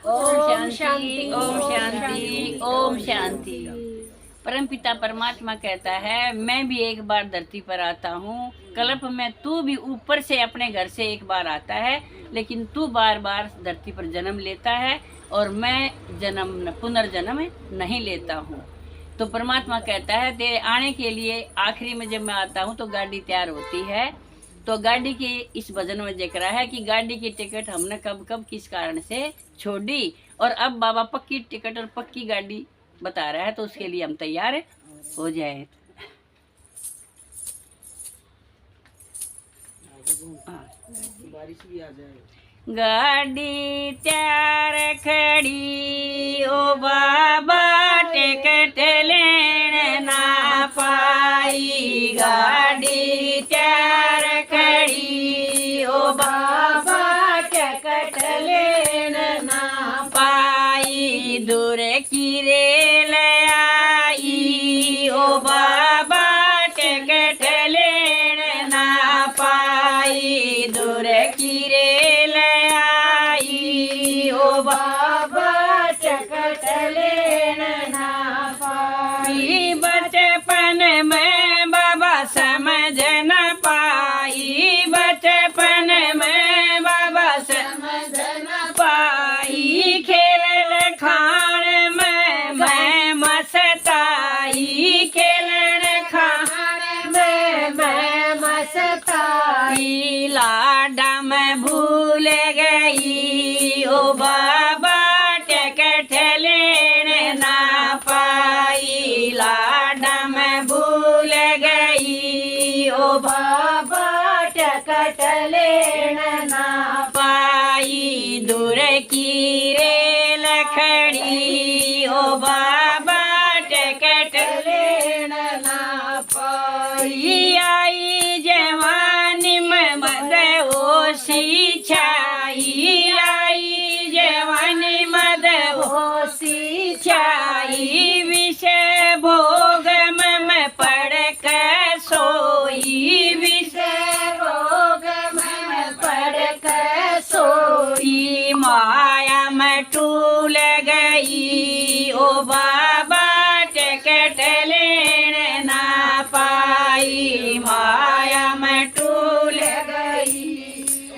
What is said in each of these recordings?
ओम शांति, ओम शांति, ओम शांति। परमपिता परमात्मा कहता है, मैं भी एक बार धरती पर आता हूँ। कल्प में तू भी ऊपर से अपने घर से एक बार आता है, लेकिन तू बार बार धरती पर जन्म लेता है और मैं पुनर्जन्म नहीं लेता हूँ। तो परमात्मा कहता है, तेरे आने के लिए आखिरी में जब मैं आता हूँ तो गाड़ी तैयार होती है। तो गाड़ी की इस भजन में जिक्र है कि गाड़ी की टिकट हमने कब कब किस कारण से छोड़ी, और अब बाबा पक्की टिकट और पक्की गाड़ी बता रहा है, तो उसके लिए हम तैयार हो जाए। बारिश भी आ जाए। गाड़ी तैयार खड़ी ओ बाबा टिकट लेन ना पाई। गाड़ी तैयार खड़ी ओ बाबा टिकट लेन ना पाई। दूर की रेल आई ओ बाबा टिकट लेन ना पाई। दूर की रेल आई ओ बाबा टिकट लेन ना पाई। बचपन में बाबा समझ न पाई। बचपन में बाबा समझ न पाई। खेल खान में मैं मस्ताई। खेलन खान में मैं मस्ताई। लाडा में भूल गई ओ बाबा टिकट लेन ना पाई। लाडा में भूल गई ओ बाबा टिकट लेन ना पाई। दूर की रेल खड़ी ओ बाबा टिकट लेन ना पाई। आई जवानी में मद होशी छाई। आई जवानी मद होशी छाई। विषय भोग में मैं पड़ कर सोई। विषय भोग में मैं पड़ कर सोई। माया में टूल गई ओ बाबा टिकट लेन ना पाई। माया में टूल गई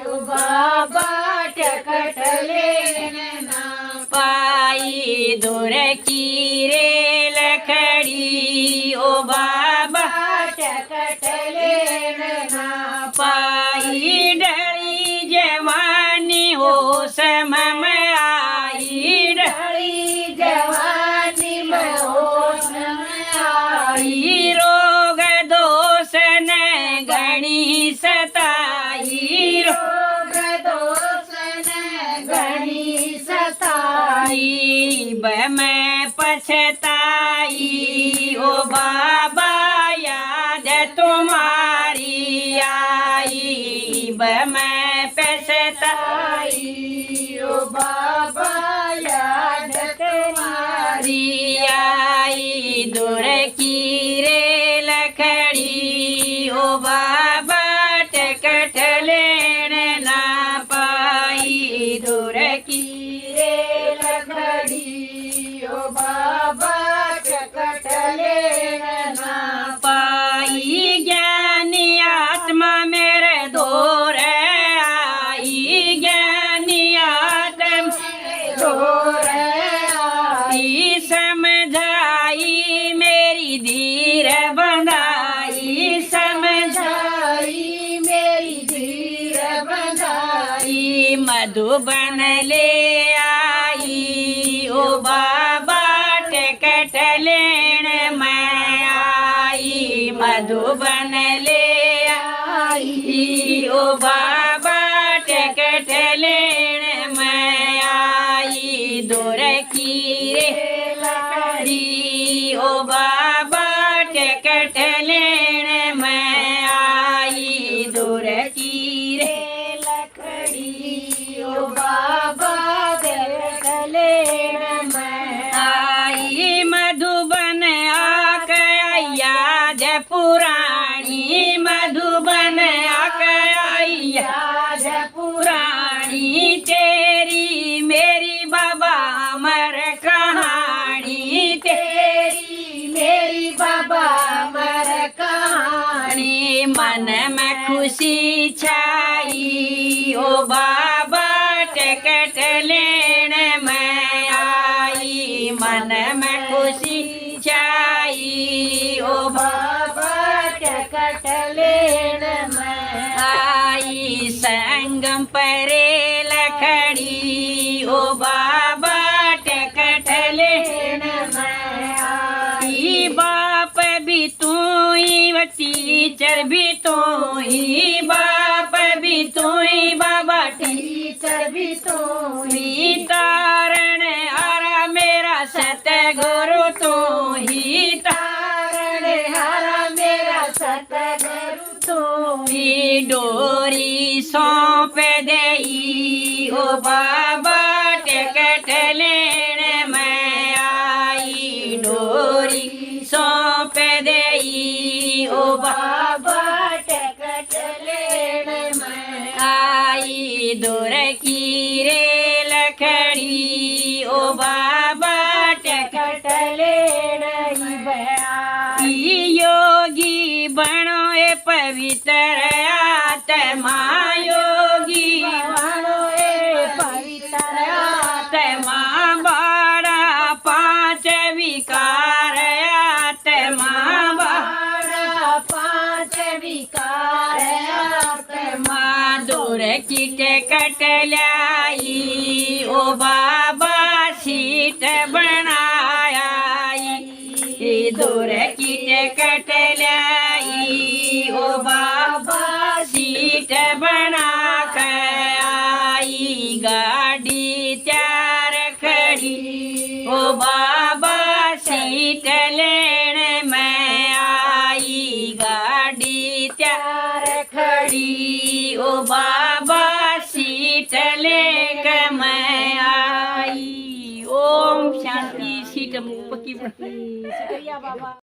ओ बाबा टिकट लेन ना पाई। दूर की रेल खड़ी ओ बाबा टिकट लेन ना पाई। डरी जवानी हो समय में आई। डरी जवानी में हो समय आई। रोग दोष ने गणी सताई। रोग दोष ने गणी सताई। मैं पछताई ओ बाबा याद तुम्हारी आई। मैं पछताई ओ बाबा याद तुम्हारी आई। दूर की रेल खड़ी ओ बाबा टिकट लेन ना पाई। दूर की रेल खड़ी ओ बाबा टिकट लेन ना पाई। ज्ञानी आत्मा मेरे दूर आई। ज्ञानी आत्मा दूर आई। समझाई मेरी धीर बंधाई। समझाई मेरी धीर बंधाई। मधुबन ले आई ओ बाबा टिकट लेन मैं आई। मधुबन ले आई ओ बाबा टिकट लेन मैं आई। दूर की रेल खड़ी ओ बाबा टिकट लेन मैं आई। दूर की रेल खड़ी ओ बाबा टिकट लेन मैं आई। मधुबन आकर याद पुरानी। मधुबन आकर याद पुरानी। तेरी मेरी बाबा छाई ओ बाबा टिकट लेन मैं आई मन में खुशी छाई ओ बाबा टिकट लेन मैं आई संगम परे लखड़ी ओ बाबा टिकट लेन मैं आई बाप भी तू ही टीचर भी तू ही बाप भी तू ही बाबा टीचर भी तू ही तारण हारा मेरा सतगुरु तू ही तारण हारा मेरा सतगुरु तू ही डोरी सौंप देई ओ बाबा टिकट लेने मैं आई डोरी सौंप देई ओ बाबा टिकट लेने मैं आई दूर की रे लखड़ी ओ बाबा टिकट लेने आई योगी बनो ए पवित्र आत्मा योगी बनो ए पवित्र आत्मा बाड़ा पांच विकार आत्मा बाड़ा पांच विकार आत्मा दूर की टिकट लाई ओ बाबा सीट बनाया दूर की टिकट लाई ओ बाबा सीट बना कर आई गाड़ी त्यार खड़ी ओ बाबा सीट लेने मैं आई गाड़ी त्यार खड़ी ओ बाबा सीट लेकर मैं आई। ओम शांति। सीट पक्की। शुक्रिया बाबा।